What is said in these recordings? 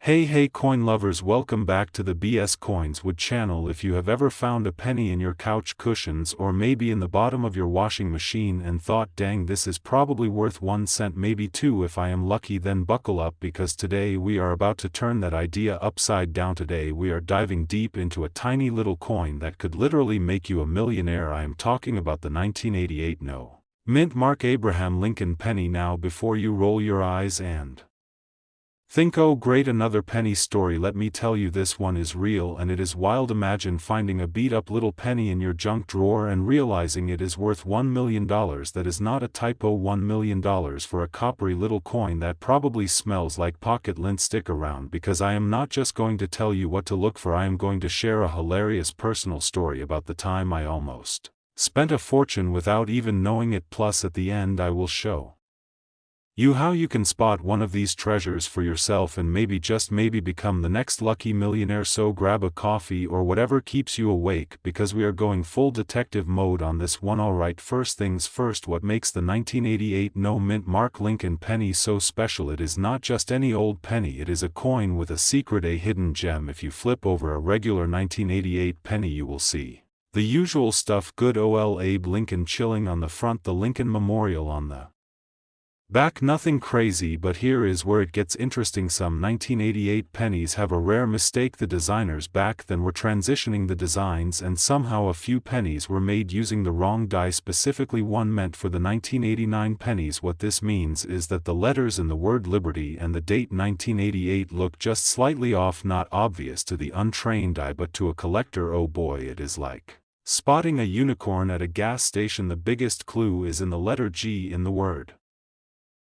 Hey coin lovers, welcome back to the BS Coins Wood channel. If you have ever found a penny in your couch cushions or maybe in the bottom of your washing machine and thought, dang, this is probably worth 1 cent, maybe 2 if I am lucky, then buckle up because today we are about to turn that idea upside down. Today we are diving deep into a tiny little coin that could literally make you a millionaire. I am talking about the 1988 Mint Mark Abraham Lincoln penny. Now before you roll your eyes and think, oh great, another penny story, let me tell you, this one is real and it is wild. Imagine finding a beat up little penny in your junk drawer and realizing it is worth $1 million. That is not a typo, $1 million for a coppery little coin that probably smells like pocket lint. Stick around because I am not just going to tell you what to look for, I am going to share a hilarious personal story about the time I almost spent a fortune without even knowing it. Plus at the end I will show you how you can spot one of these treasures for yourself and maybe, just maybe, become the next lucky millionaire. So grab a coffee or whatever keeps you awake because we are going full detective mode on this one. Alright, first things first, what makes the 1988 Mint Mark Lincoln penny so special? It is not just any old penny, it is a coin with a secret, a hidden gem. If you flip over a regular 1988 penny you will see the usual stuff: good ol' Abe Lincoln chilling on the front, the Lincoln Memorial on the back, nothing crazy. But here is where it gets interesting. Some 1988 pennies have a rare mistake. The designers back then were transitioning the designs and somehow a few pennies were made using the wrong die, specifically one meant for the 1989 pennies. What this means is that the letters in the word Liberty and the date 1988 look just slightly off, not obvious to the untrained eye but to a collector, oh boy, it is like spotting a unicorn at a gas station. The biggest clue is in the letter G in the word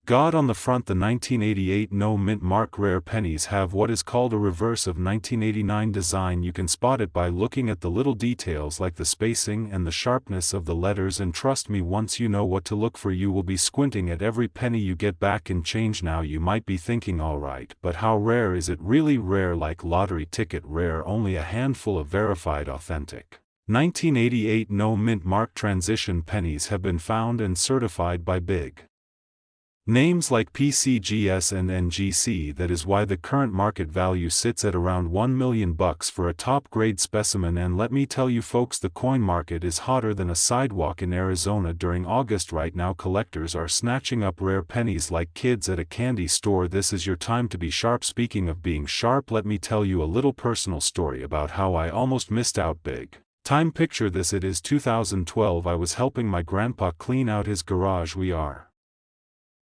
God on the front. The 1988 Mint Mark rare pennies have what is called a reverse of 1989 design. You can spot it by looking at the little details like the spacing and the sharpness of the letters, and trust me, once you know what to look for you will be squinting at every penny you get back in change. Now you might be thinking, alright, but how rare is it? Really rare, like lottery ticket rare. Only a handful of verified authentic 1988 Mint Mark transition pennies have been found and certified by big names like PCGS and NGC. That is why the current market value sits at around $1 million for a top-grade specimen. And let me tell you folks, the coin market is hotter than a sidewalk in Arizona during August right now. Collectors are snatching up rare pennies like kids at a candy store. This is your time to be sharp. Speaking of being sharp, let me tell you a little personal story about how I almost missed out big time. Picture this, it is 2012. I was helping my grandpa clean out his garage. We are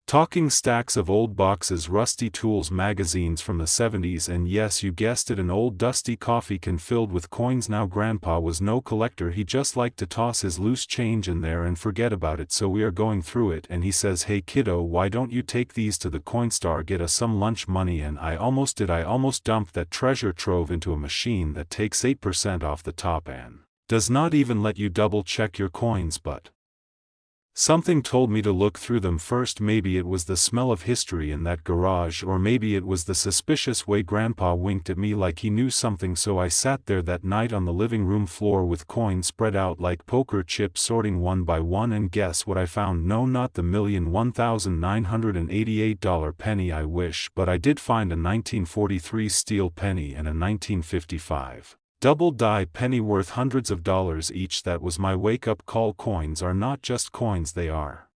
talking stacks of old boxes, rusty tools, magazines from the 70s, and yes, you guessed it, an old dusty coffee can filled with coins. Now grandpa was no collector, he just liked to toss his loose change in there and forget about it. So we are going through it and he says, hey kiddo, why don't you take these to the Coinstar, get us some lunch money? And I almost did. I almost dumped that treasure trove into a machine that takes 8% off the top and does not even let you double check your coins, but something told me to look through them first. Maybe it was the smell of history in that garage, or maybe it was the suspicious way grandpa winked at me like he knew something. So I sat there that night on the living room floor with coins spread out like poker chips, sorting one by one, and guess what I found? No, not the $1,001,988 penny. I wish, but I did find a 1943 steel penny and a 1955 double die penny worth hundreds of dollars each. That was my wake-up call. Coins are not just coins, they are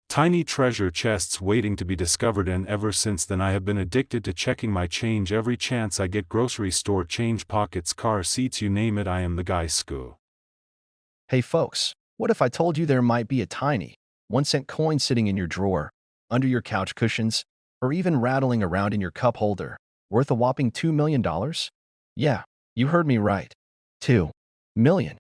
tiny treasure chests waiting to be discovered, and ever since then I have been addicted to checking my change every chance I get. Grocery store change, pockets, car seats, you name it, I am the guy. Scoo. Hey folks, what if I told you there might be a tiny 1-cent coin sitting in your drawer, under your couch cushions, or even rattling around in your cup holder, worth a whopping $2 million? Yeah, you heard me right. $2 million.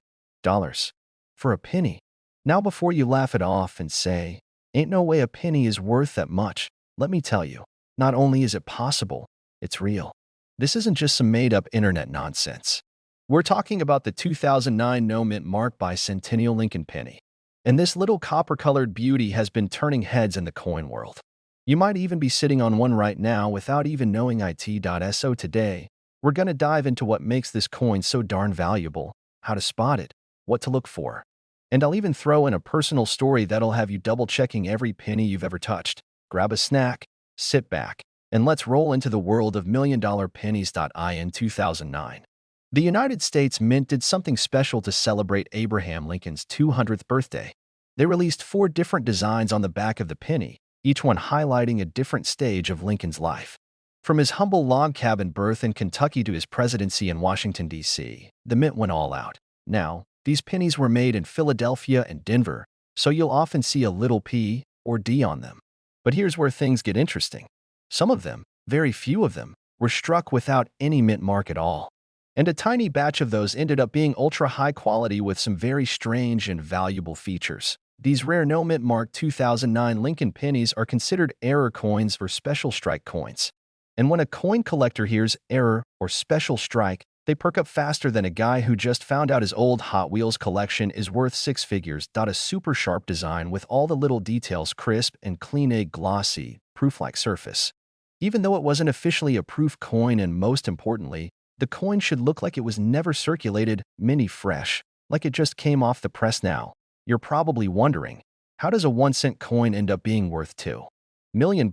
For a penny. Now before you laugh it off and say, ain't no way a penny is worth that much, let me tell you, not only is it possible, it's real. This isn't just some made-up internet nonsense. We're talking about the 2009 Mint Mark Bicentennial Lincoln penny. And this little copper-colored beauty has been turning heads in the coin world. You might even be sitting on one right now without even knowing it. So today, we're going to dive into what makes this coin so darn valuable, how to spot it, what to look for, and I'll even throw in a personal story that'll have you double-checking every penny you've ever touched. Grab a snack, sit back, And let's roll into the world of million-dollar pennies. In 2009, the United States Mint did something special to celebrate Abraham Lincoln's 200th birthday. They released 4 different designs on the back of the penny, each one highlighting a different stage of Lincoln's life. From his humble log cabin birth in Kentucky to his presidency in Washington, D.C., the Mint went all out. Now, these pennies were made in Philadelphia and Denver, so you'll often see a little P or D on them. But here's where things get interesting. Some of them, very few of them, were struck without any mint mark at all. And a tiny batch of those ended up being ultra-high quality with some very strange and valuable features. These rare no-mint mark 2009 Lincoln pennies are considered error coins or special strike coins. And when a coin collector hears error or special strike, they perk up faster than a guy who just found out his old Hot Wheels collection is worth 6 figures. A super sharp design with all the little details crisp and clean, glossy, proof-like surface. Even though it wasn't officially a proof coin, and most importantly, the coin should look like it was never circulated, mini fresh, like it just came off the press. Now, you're probably wondering, how does a 1-cent coin end up being worth $2 million?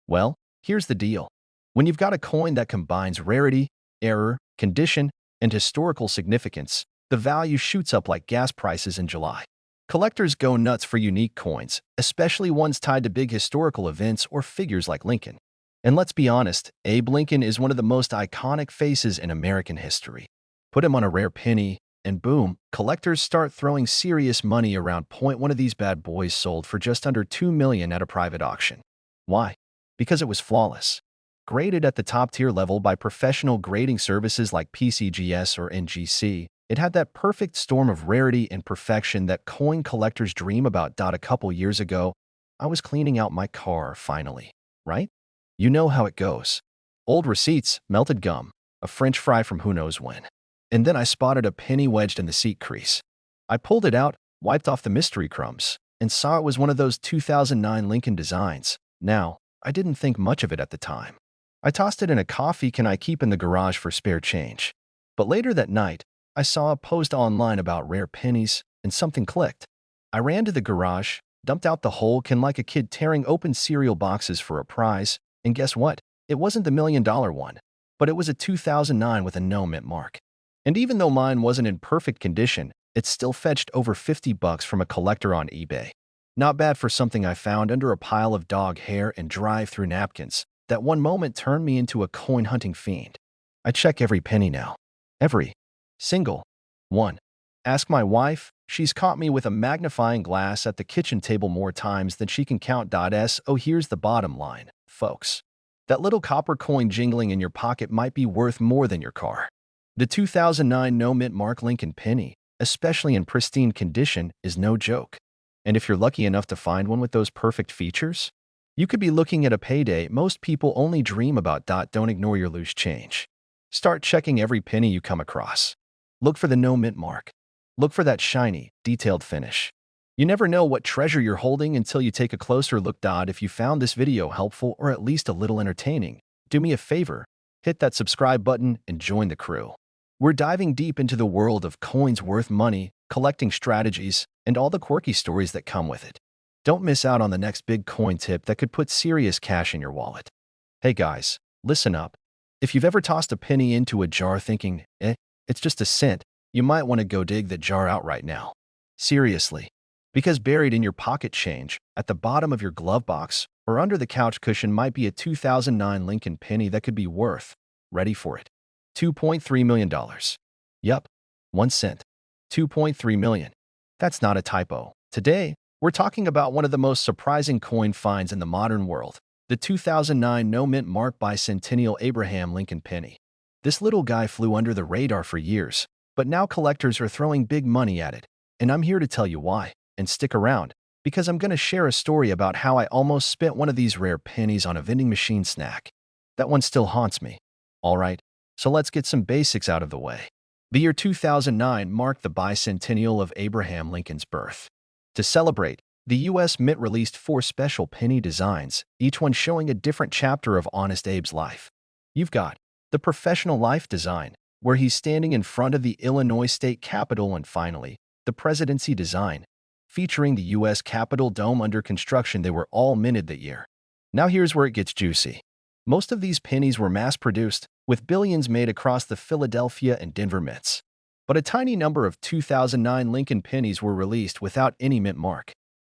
Well, here's the deal. When you've got a coin that combines rarity, error, condition, and historical significance, the value shoots up like gas prices in July. Collectors go nuts for unique coins, especially ones tied to big historical events or figures like Lincoln. And let's be honest, Abe Lincoln is one of the most iconic faces in American history. Put him on a rare penny, and boom, collectors start throwing serious money around. One of these bad boys sold for just under $2 million at a private auction. Why? Because it was flawless. Graded at the top-tier level by professional grading services like PCGS or NGC, it had that perfect storm of rarity and perfection that coin collectors dream about. A couple years ago, I was cleaning out my car finally, right? You know how it goes. Old receipts, melted gum, a French fry from who knows when. And then I spotted a penny wedged in the seat crease. I pulled it out, wiped off the mystery crumbs, and saw it was one of those 2009 Lincoln designs. Now, I didn't think much of it at the time. I tossed it in a coffee can I keep in the garage for spare change. But later that night, I saw a post online about rare pennies, and something clicked. I ran to the garage, dumped out the whole can like a kid tearing open cereal boxes for a prize, and guess what? It wasn't the $1 million one, but it was a 2009 with a no mint mark. And even though mine wasn't in perfect condition, it still fetched over $50 from a collector on eBay. Not bad for something I found under a pile of dog hair and drive-through napkins. That one moment turned me into a coin-hunting fiend. I check every penny now. Every single one. Ask my wife. She's caught me with a magnifying glass at the kitchen table more times than she can count. So here's the bottom line, folks. That little copper coin jingling in your pocket might be worth more than your car. The 2009 no-mint mark Lincoln penny, especially in pristine condition, is no joke. And if you're lucky enough to find one with those perfect features, you could be looking at a payday most people only dream about. Don't ignore your loose change. Start checking every penny you come across. Look for the no-mint mark. Look for that shiny, detailed finish. You never know what treasure you're holding until you take a closer look. If you found this video helpful or at least a little entertaining, do me a favor, hit that subscribe button and join the crew. We're diving deep into the world of coins worth money, collecting strategies, and all the quirky stories that come with it. Don't miss out on the next big coin tip that could put serious cash in your wallet. Hey guys, listen up. If you've ever tossed a penny into a jar thinking, it's just a cent, you might want to go dig the jar out right now. Seriously. Because buried in your pocket change, at the bottom of your glove box, or under the couch cushion might be a 2009 Lincoln penny that could be worth, ready for it, $2.3 million. Yup, 1 cent. 2.3 million. That's not a typo. Today, we're talking about one of the most surprising coin finds in the modern world, the 2009 no-mint mark bicentennial Abraham Lincoln penny. This little guy flew under the radar for years, but now collectors are throwing big money at it, and I'm here to tell you why. And stick around, because I'm going to share a story about how I almost spent one of these rare pennies on a vending machine snack. That one still haunts me. Alright, so let's get some basics out of the way. The year 2009 marked the bicentennial of Abraham Lincoln's birth. To celebrate, the U.S. Mint released 4 special penny designs, each one showing a different chapter of Honest Abe's life. You've got the professional life design, where he's standing in front of the Illinois State Capitol, and finally, the presidency design, featuring the U.S. Capitol dome under construction. They were all minted that year. Now here's where it gets juicy. Most of these pennies were mass-produced, with billions made across the Philadelphia and Denver mints. But a tiny number of 2009 Lincoln pennies were released without any mint mark.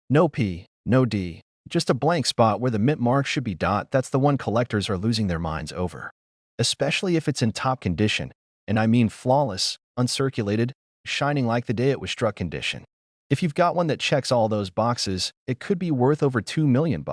No P, no D, just a blank spot where the mint mark should be. That's the one collectors are losing their minds over. Especially if it's in top condition, and I mean flawless, uncirculated, shining like the day it was struck condition. If you've got one that checks all those boxes, it could be worth over $2 million.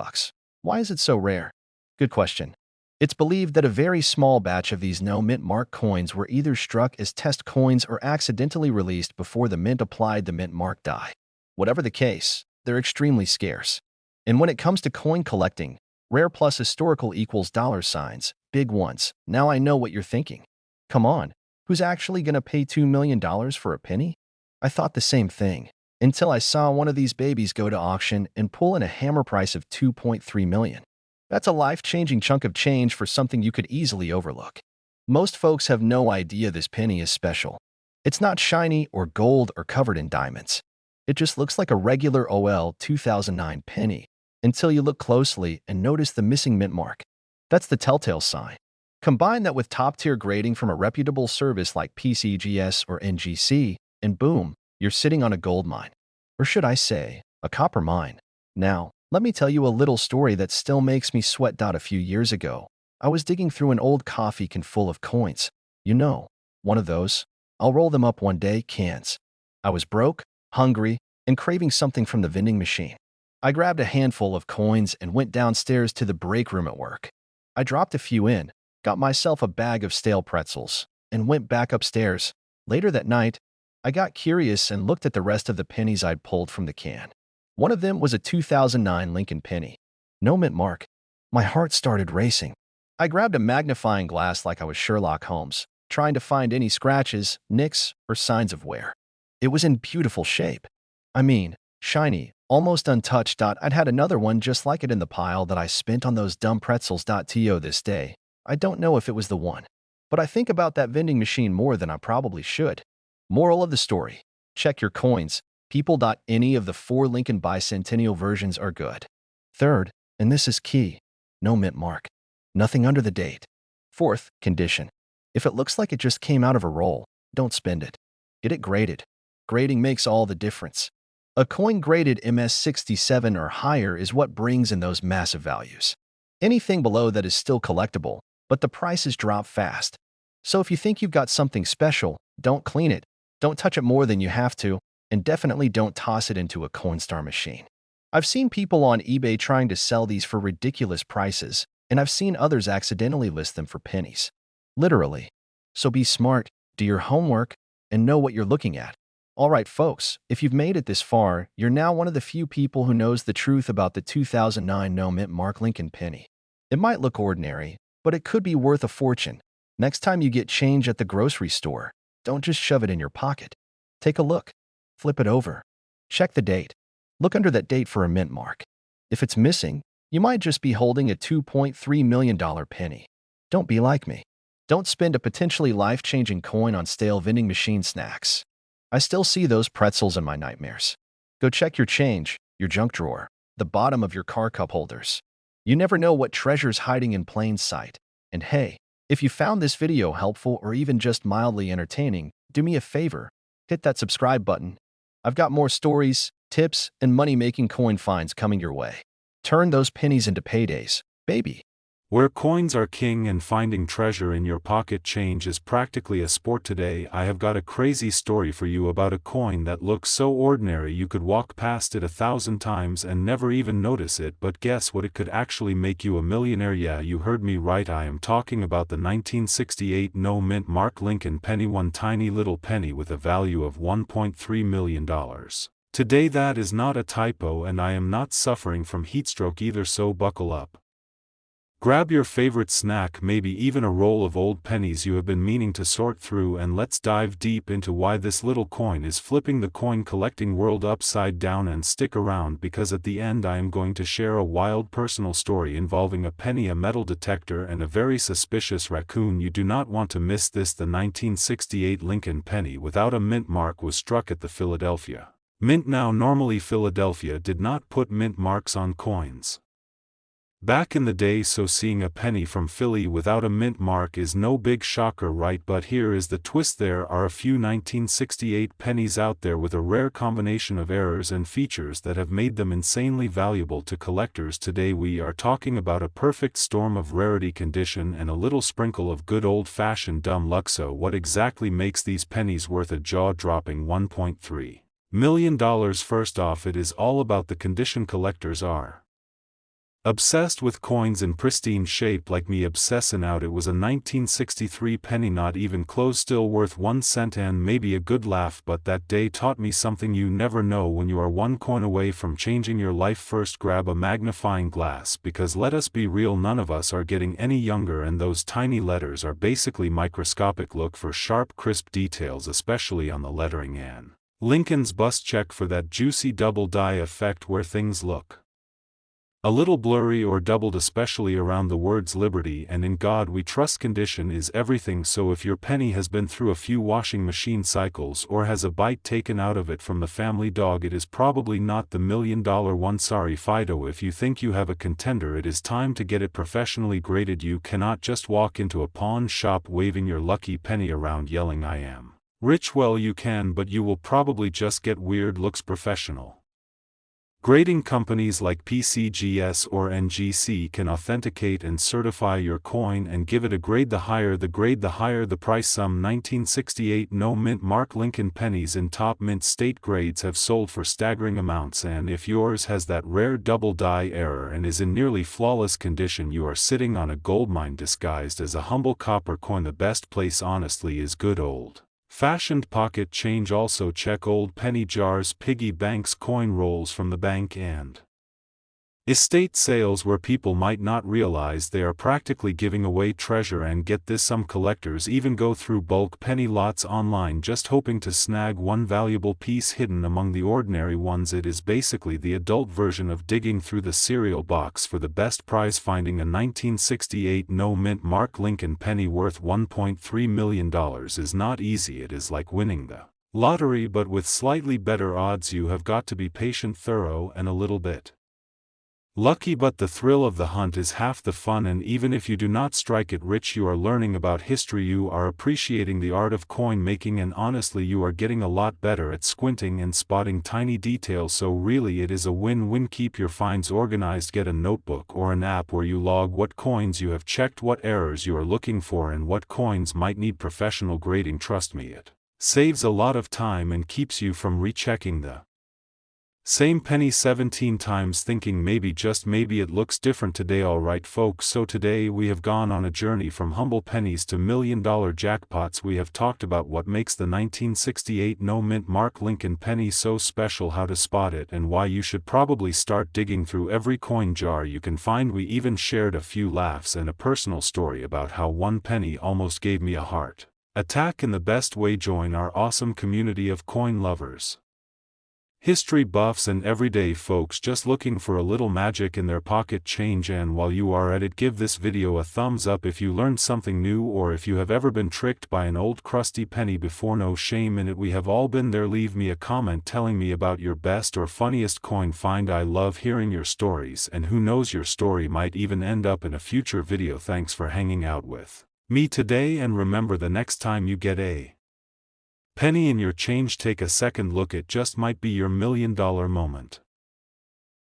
Why is it so rare? Good question. It's believed that a very small batch of these no mint mark coins were either struck as test coins or accidentally released before the mint applied the mint mark die. Whatever the case, they're extremely scarce. And when it comes to coin collecting, rare plus historical equals dollar signs, big ones. Now I know what you're thinking. Come on, who's actually going to pay $2 million for a penny? I thought the same thing, until I saw one of these babies go to auction and pull in a hammer price of $2.3 million. That's a life-changing chunk of change for something you could easily overlook. Most folks have no idea this penny is special. It's not shiny or gold or covered in diamonds. It just looks like a regular OL 2009 penny, until you look closely and notice the missing mint mark. That's the telltale sign. Combine that with top-tier grading from a reputable service like PCGS or NGC, and boom, you're sitting on a gold mine. Or should I say, a copper mine. Now, let me tell you a little story that still makes me sweat. A few years ago, I was digging through an old coffee can full of coins. You know, one of those, I'll roll them up one day cans. I was broke, hungry, and craving something from the vending machine. I grabbed a handful of coins and went downstairs to the break room at work. I dropped a few in, got myself a bag of stale pretzels, and went back upstairs. Later that night, I got curious and looked at the rest of the pennies I'd pulled from the can. One of them was a 2009 Lincoln penny. No mint mark. My heart started racing. I grabbed a magnifying glass like I was Sherlock Holmes, trying to find any scratches, nicks, or signs of wear. It was in beautiful shape. I mean, shiny, almost untouched. I'd had another one just like it in the pile that I spent on those dumb pretzels. To this day, I don't know if it was the one. But I think about that vending machine more than I probably should. Moral of the story: check your coins, people. Any of the 4 Lincoln bicentennial versions are good. Third, and this is key, no mint mark. Nothing under the date. Fourth, condition. If it looks like it just came out of a roll, don't spend it. Get it graded. Grading makes all the difference. A coin graded MS67 or higher is what brings in those massive values. Anything below that is still collectible, but the prices drop fast. So if you think you've got something special, don't clean it, don't touch it more than you have to, and definitely don't toss it into a Coinstar machine. I've seen people on eBay trying to sell these for ridiculous prices, and I've seen others accidentally list them for pennies. Literally. So be smart, do your homework, and know what you're looking at. Alright folks, if you've made it this far, you're now one of the few people who knows the truth about the 2009 no mint mark Lincoln penny. It might look ordinary, but it could be worth a fortune. Next time you get change at the grocery store, don't just shove it in your pocket. Take a look. Flip it over. Check the date. Look under that date for a mint mark. If it's missing, you might just be holding a $2.3 million penny. Don't be like me. Don't spend a potentially life-changing coin on stale vending machine snacks. I still see those pretzels in my nightmares. Go check your change, your junk drawer, the bottom of your car cup holders. You never know what treasure's hiding in plain sight. And hey, if you found this video helpful or even just mildly entertaining, do me a favor, hit that subscribe button. I've got more stories, tips, and money-making coin finds coming your way. Turn those pennies into paydays, baby. Where coins are king and finding treasure in your pocket change is practically a sport today, I have got a crazy story for you about a coin that looks so ordinary you could walk past it 1,000 times and never even notice it, but guess what, it could actually make you a millionaire. Yeah, you heard me right, I am talking about the 1968 no mint mark Lincoln penny, one tiny little penny with a value of $1.3 million. Today that is not a typo, and I am not suffering from heatstroke either, so buckle up. Grab your favorite snack, maybe even a roll of old pennies you have been meaning to sort through, and let's dive deep into why this little coin is flipping the coin collecting world upside down. And stick around, because at the end I am going to share a wild personal story involving a penny, a metal detector, and a very suspicious raccoon. You do not want to miss this. The 1968 Lincoln penny without a mint mark was struck at the Philadelphia Mint. Now normally Philadelphia did not put mint marks on coins. Back in the day, so seeing a penny from Philly without a mint mark is no big shocker, right? But here is the twist: there are a few 1968 pennies out there with a rare combination of errors and features that have made them insanely valuable to collectors. Today we are talking about a perfect storm of rarity, condition, and a little sprinkle of good old-fashioned dumb luck. So what exactly makes these pennies worth a jaw-dropping $1.3 million? First off, it is all about the condition. Collectors are obsessed with coins in pristine shape, like me obsessing out. It was a 1963 penny, not even close, still worth 1 cent and maybe a good laugh, but that day taught me something you never know when you are one coin away from changing your life. First, grab a magnifying glass, because let's be real, none of us are getting any younger, and those tiny letters are basically microscopic. Look for sharp, crisp details, especially on the lettering and Lincoln's bust. Check for that juicy double die effect where things look a little blurry or doubled, especially around the words Liberty and In God We Trust. Condition is everything, so if your penny has been through a few washing machine cycles or has a bite taken out of it from the family dog, it is probably not the $1 million one. Sorry, Fido, if you think you have a contender, it is time to get it professionally graded. You cannot just walk into a pawn shop waving your lucky penny around yelling, "I am rich." Well, you can, but you will probably just get weird looks. Professional grading companies like PCGS or NGC can authenticate and certify your coin and give it a grade. The higher the grade, the higher the price. Some 1968 no mint mark Lincoln pennies in top mint state grades have sold for staggering amounts, and if yours has that rare double die error and is in nearly flawless condition, you are sitting on a goldmine disguised as a humble copper coin. The best place, honestly, is good old fashioned pocket change. Also check old penny jars, piggy banks, coin rolls from the bank, and estate sales where people might not realize they are practically giving away treasure. And get this, some collectors even go through bulk penny lots online just hoping to snag one valuable piece hidden among the ordinary ones. It is basically the adult version of digging through the cereal box for the best prize. Finding a 1968 no mint mark Lincoln penny worth $1.3 million is not easy. It is like winning the lottery, but with slightly better odds. You have got to be patient, thorough, and a little bit lucky, but the thrill of the hunt is half the fun. And even if you do not strike it rich, you are learning about history, you are appreciating the art of coin making, and honestly, you are getting a lot better at squinting and spotting tiny details. So really, it is a win-win. Keep your finds organized. Get a notebook or an app where you log what coins you have checked, what errors you are looking for, and what coins might need professional grading. Trust me, it saves a lot of time and keeps you from rechecking the same penny 17 times thinking maybe, just maybe, it looks different today. Alright folks, so today we have gone on a journey from humble pennies to $1 million jackpots. We have talked about what makes the 1968 no mint mark Lincoln penny so special, how to spot it, and why you should probably start digging through every coin jar you can find. We even shared a few laughs and a personal story about how one penny almost gave me a heart attack in the best way. Join our awesome community of coin lovers, history buffs, and everyday folks just looking for a little magic in their pocket change. And while you are at it, give this video a thumbs up if you learned something new, or if you have ever been tricked by an old crusty penny before. No shame in it, we have all been there. Leave me a comment telling me about your best or funniest coin find. I love hearing your stories, and who knows, your story might even end up in a future video. Thanks for hanging out with me today, and remember, the next time you get a penny in your change, take a second look. It just might be your $1 million moment.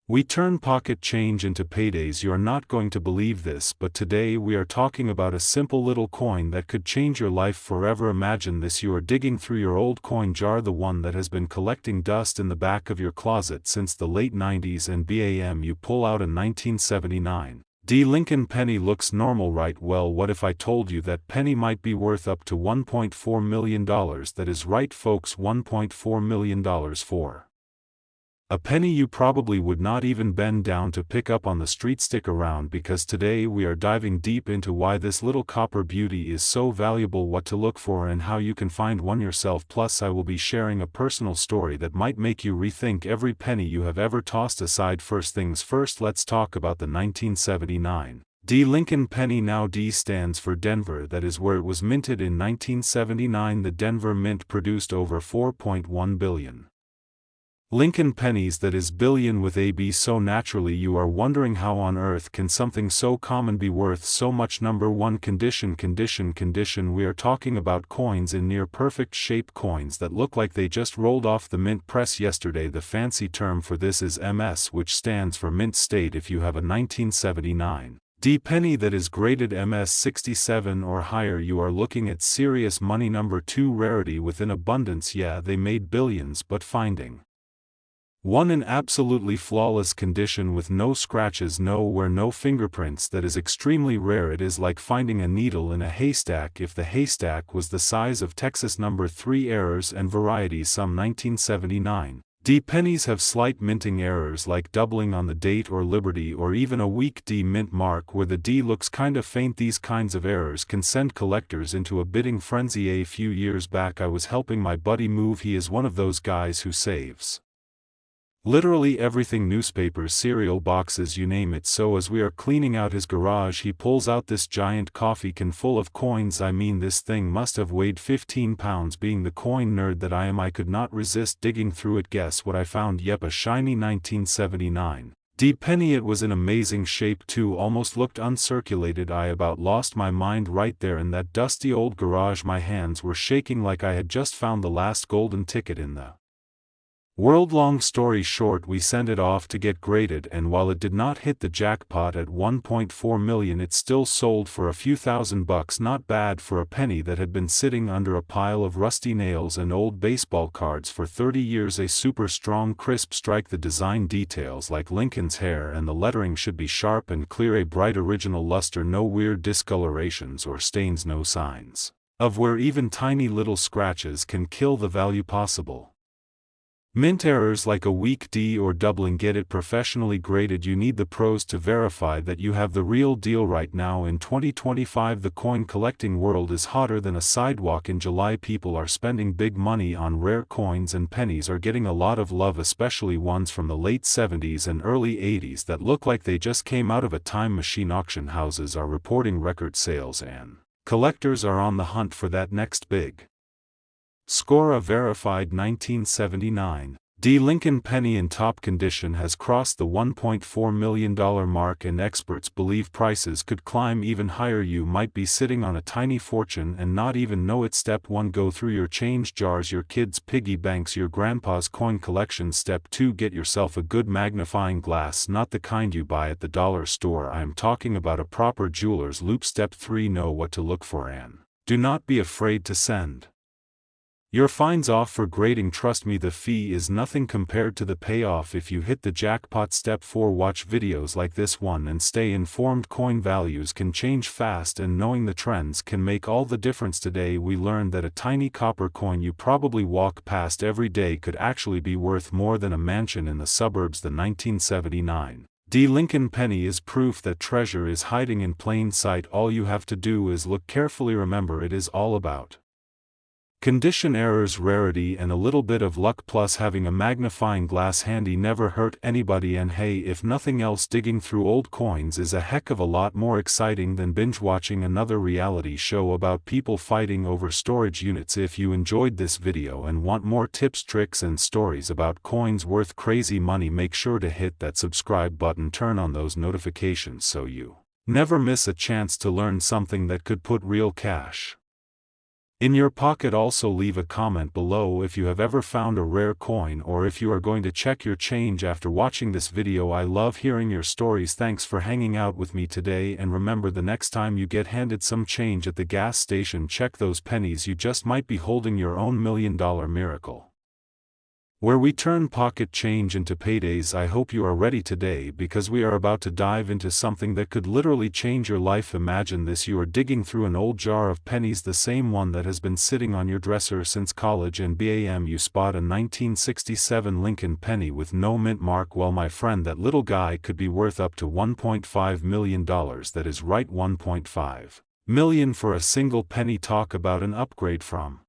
We turn pocket change into paydays. You're not going to believe this, but today we are talking about a simple little coin that could change your life forever. Imagine this: you are digging through your old coin jar, the one that has been collecting dust in the back of your closet since the late 90s, and bam, you pull out a 1979 Lincoln penny. Looks normal, right? Well, what if I told you that penny might be worth up to $1.4 million? That is right folks, $1.4 million for a penny you probably would not even bend down to pick up on the street. Stick around, because today we are diving deep into why this little copper beauty is so valuable, what to look for, and how you can find one yourself. Plus, I will be sharing a personal story that might make you rethink every penny you have ever tossed aside. First things first, let's talk about the 1979 Lincoln penny. Now D stands for Denver. That is where it was minted in 1979. The Denver Mint produced over 4.1 billion Lincoln Pennies, that is billion with a B. So naturally you are wondering how on earth can something so common be worth so much. Number 1, condition. We are talking about coins in near perfect shape, coins that look like they just rolled off the mint press yesterday. The fancy term for this is MS, which stands for mint state. If you have a 1979 D penny that is graded MS 67 or higher, you are looking at serious money. Number 2, rarity within abundance. Yeah, they made billions, but finding one in absolutely flawless condition with no scratches, no wear, no fingerprints, that is extremely rare. It is like finding a needle in a haystack if the haystack was the size of Texas. Number 3, errors and varieties. Some 1979 D pennies have slight minting errors like doubling on the date or liberty, or even a weak D mint mark where the D looks kinda faint. These kinds of errors can send collectors into a bidding frenzy. A few years back I was helping my buddy move. He is one of those guys who saves literally everything: newspapers, cereal boxes, you name it. So as we are cleaning out his garage, he pulls out this giant coffee can full of coins. I mean, this thing must have weighed 15 pounds. Being the coin nerd that I am, I could not resist digging through it. Guess what I found? Yep, a shiny 1979 D penny. It was in amazing shape too, almost looked uncirculated. I about lost my mind right there in that dusty old garage. My hands were shaking like I had just found the last golden ticket in the world. Long story short, we sent it off to get graded, and while it did not hit the jackpot at 1.4 million, it still sold for a few $1,000. Not bad for a penny that had been sitting under a pile of rusty nails and old baseball cards for 30 years. A super strong crisp strike. The design details like Lincoln's hair, and the lettering should be sharp and clear. A bright original luster, no weird discolorations or stains, no signs of where even tiny little scratches can kill the value. Possible mint errors like a weak D or doubling. Get it professionally graded. You need the pros to verify that you have the real deal. Right now in 2025, the coin collecting world is hotter than a sidewalk in July. People are spending big money on rare coins, and pennies are getting a lot of love, especially ones from the late 70s and early 80s that look like they just came out of a time machine. Auction houses are reporting record sales, and collectors are on the hunt for that next big score. A verified 1979 D Lincoln penny in top condition has crossed the $1.4 million mark, and experts believe prices could climb even higher. You might be sitting on a tiny fortune and not even know it. Step 1, go through your change jars, your kids' piggy banks, your grandpa's coin collection. Step 2, get yourself a good magnifying glass, not the kind you buy at the dollar store. I am talking about a proper jeweler's loupe. Step 3, know what to look for, and do not be afraid to send your finds off for grading. Trust me, the fee is nothing compared to the payoff if you hit the jackpot. Step 4, watch videos like this one and stay informed. Coin values can change fast, and knowing the trends can make all the difference. Today we learned that a tiny copper coin you probably walk past every day could actually be worth more than a mansion in the suburbs. The 1979 D Lincoln penny is proof that treasure is hiding in plain sight. All you have to do is look carefully. Remember, it is all about condition, errors, rarity, and a little bit of luck, plus having a magnifying glass handy never hurt anybody. And hey, if nothing else, digging through old coins is a heck of a lot more exciting than binge watching another reality show about people fighting over storage units. If you enjoyed this video and want more tips, tricks, and stories about coins worth crazy money, make sure to hit that subscribe button, turn on those notifications so you never miss a chance to learn something that could put real cash in your pocket. Also leave a comment below if you have ever found a rare coin, or if you are going to check your change after watching this video. I love hearing your stories. Thanks for hanging out with me today, and remember, the next time you get handed some change at the gas station, check those pennies. You just might be holding your own $1 million miracle, where we turn pocket change into paydays. I hope you are ready today, because we are about to dive into something that could literally change your life. Imagine this: you are digging through an old jar of pennies, the same one that has been sitting on your dresser since college, and bam, you spot a 1967 Lincoln penny with no mint mark. Well, my friend, that little guy could be worth up to $1.5 million. That is right, $1.5 million for a single penny. Talk about an upgrade from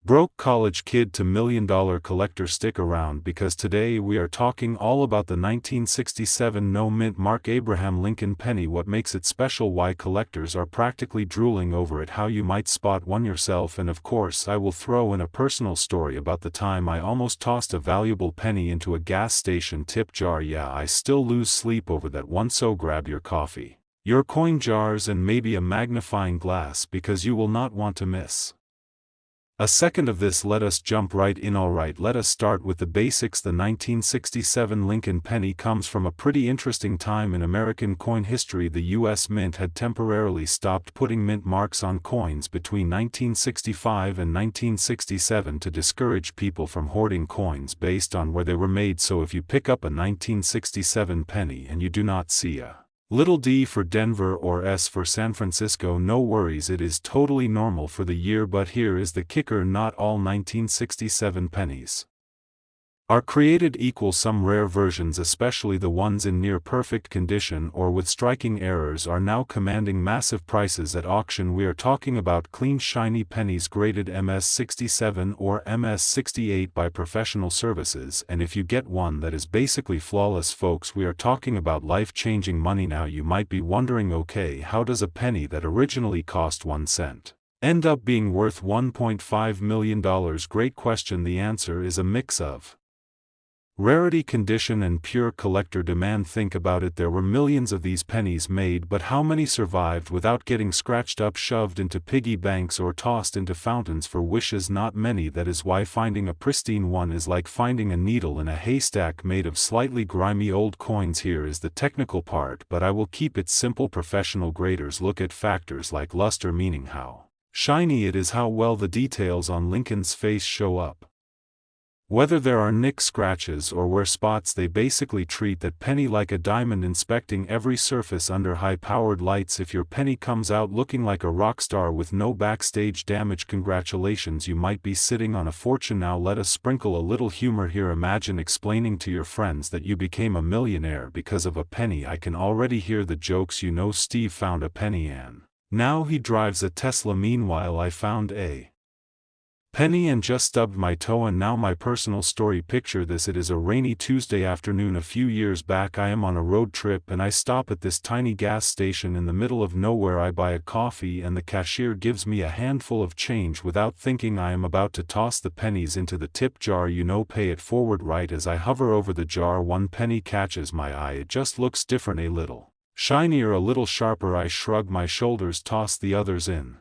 Broke college kid to $1 million collector, stick around because today we are talking all about the 1967 no-mint mark Abraham Lincoln penny, what makes it special, why collectors are practically drooling over it, how you might spot one yourself, and of course I will throw in a personal story about the time I almost tossed a valuable penny into a gas station tip jar. Yeah, I still lose sleep over that one, so grab your coffee, your coin jars and maybe a magnifying glass because you will not want to miss a second of this. Let us jump right in. Alright, let us start with the basics. The 1967 Lincoln penny comes from a pretty interesting time in American coin history. The U.S. Mint had temporarily stopped putting mint marks on coins between 1965 and 1967 to discourage people from hoarding coins based on where they were made. So if you pick up a 1967 penny and you do not see a little D for Denver or S for San Francisco, no worries, it is totally normal for the year. But here is the kicker: not all 1967 pennies are created equal. Some rare versions, especially the ones in near perfect condition or with striking errors, are now commanding massive prices at auction. We are talking about clean shiny pennies graded MS67 or MS68 by professional services, and if you get one that is basically flawless, folks, we are talking about life-changing money. Now you might be wondering, okay, how does a penny that originally cost 1 cent end up being worth $1.5 million? Great question. The answer is a mix of rarity, condition, and pure collector demand. Think about it, there were millions of these pennies made, but how many survived without getting scratched up, shoved into piggy banks, or tossed into fountains for wishes? Not many. That is why finding a pristine one is like finding a needle in a haystack made of slightly grimy old coins. Here is the technical part, but I will keep it simple. Professional graders look at factors like luster, meaning how shiny it is, how well the details on Lincoln's face show up, whether there are nick scratches or wear spots. They basically treat that penny like a diamond, inspecting every surface under high-powered lights. If your penny comes out looking like a rock star with no backstage damage, congratulations, you might be sitting on a fortune. Now let us sprinkle a little humor here. Imagine explaining to your friends that you became a millionaire because of a penny. I can already hear the jokes. You know, Steve found a penny and now he drives a Tesla. Meanwhile, I found a penny and just stubbed my toe. And now my personal story. Picture this: it is a rainy Tuesday afternoon a few years back. I am on a road trip and I stop at this tiny gas station in the middle of nowhere. I buy a coffee and the cashier gives me a handful of change. Without thinking, I am about to toss the pennies into the tip jar, you know, pay it forward. Right as I hover over the jar, one penny catches my eye. It just looks different, a little shinier, a little sharper. I shrug my shoulders, toss the others in,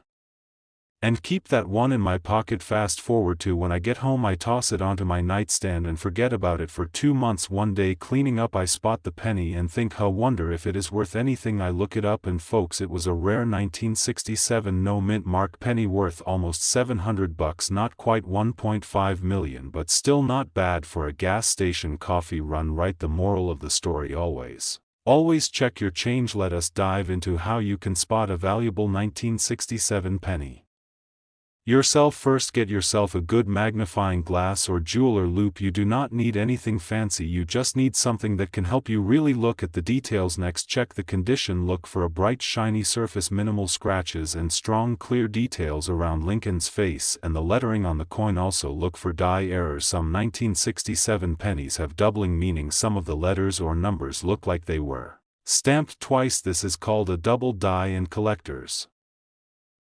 and keep that one in my pocket. Fast forward to when I get home, I toss it onto my nightstand and forget about it for 2 months. One day cleaning up, I spot the penny and think, huh, wonder if it is worth anything. I look it up and folks, it was a rare 1967 no mint mark penny worth almost $700, not quite 1.5 million, but still not bad for a gas station coffee run. Right, the moral of the story: always check your change. Let us dive into how you can spot a valuable 1967 penny yourself. First, get yourself a good magnifying glass or jeweler loupe. You do not need anything fancy, you just need something that can help you really look at the details. Next, check the condition. Look for a bright shiny surface, minimal scratches, and strong clear details around Lincoln's face and the lettering on the coin. Also look for die errors. Some 1967 pennies have doubling, meaning some of the letters or numbers look like they were stamped twice. This is called a double die, and collectors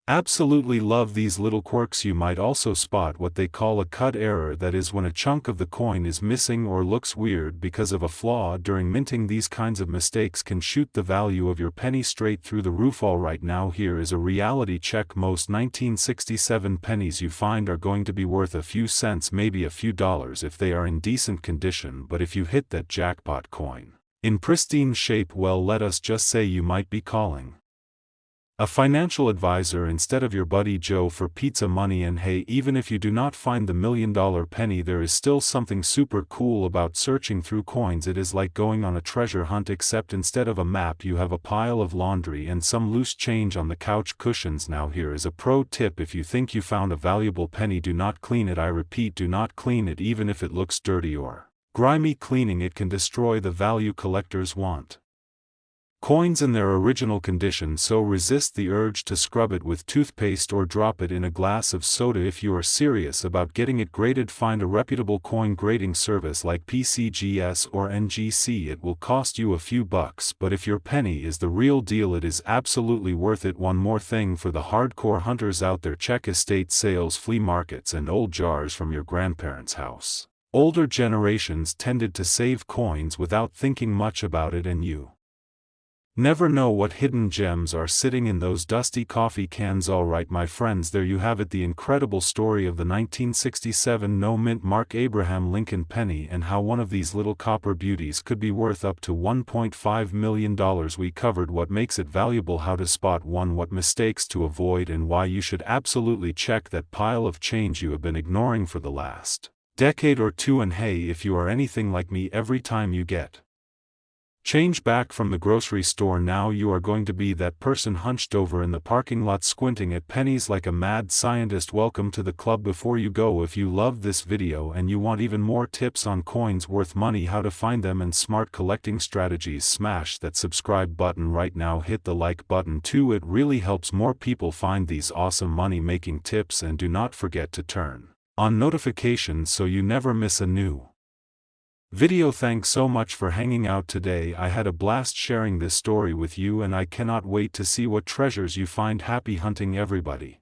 absolutely love these little quirks. You might also spot what they call a cut error, that is when a chunk of the coin is missing or looks weird because of a flaw during minting. These kinds of mistakes can shoot the value of your penny straight through the roof. Alright, now here is a reality check. Most 1967 pennies you find are going to be worth a few cents, maybe a few dollars if they are in decent condition, but if you hit that jackpot coin in pristine shape, well, let us just say you might be calling a financial advisor instead of your buddy Joe for pizza money. And hey, even if you do not find the $1 million penny, there is still something super cool about searching through coins. It is like going on a treasure hunt, except instead of a map you have a pile of laundry and some loose change on the couch cushions. Now here is a pro tip: if you think you found a valuable penny, do not clean it. I repeat, do not clean it. Even if it looks dirty or grimy, cleaning it can destroy the value. Collectors want Coins in their original condition, so resist the urge to scrub it with toothpaste or drop it in a glass of soda. If you are serious about getting it graded, find a reputable coin grading service like PCGS or NGC. It will cost you a few bucks, but if your penny is the real deal, it is absolutely worth it. One more thing for the hardcore hunters out there: check estate sales, flea markets, and old jars from your grandparents' house. Older generations tended to save coins without thinking much about it, and you never know what hidden gems are sitting in those dusty coffee cans. Alright my friends, there you have it, the incredible story of the 1967 no-mint Mark Abraham Lincoln penny, and how one of these little copper beauties could be worth up to $1.5 million. We covered what makes it valuable, how to spot one, what mistakes to avoid, and why you should absolutely check that pile of change you have been ignoring for the last decade or two. And hey, if you are anything like me, every time you get change back from the grocery store, now you are going to be that person hunched over in the parking lot squinting at pennies like a mad scientist. Welcome to the club. Before you go, if you loved this video and you want even more tips on coins worth money, how to find them, and smart collecting strategies, smash that subscribe button right now. Hit the like button too, it really helps more people find these awesome money-making tips, and do not forget to turn on notifications so you never miss a new video. Thanks so much for hanging out today. I had a blast sharing this story with you, and I cannot wait to see what treasures you find. Happy hunting, everybody.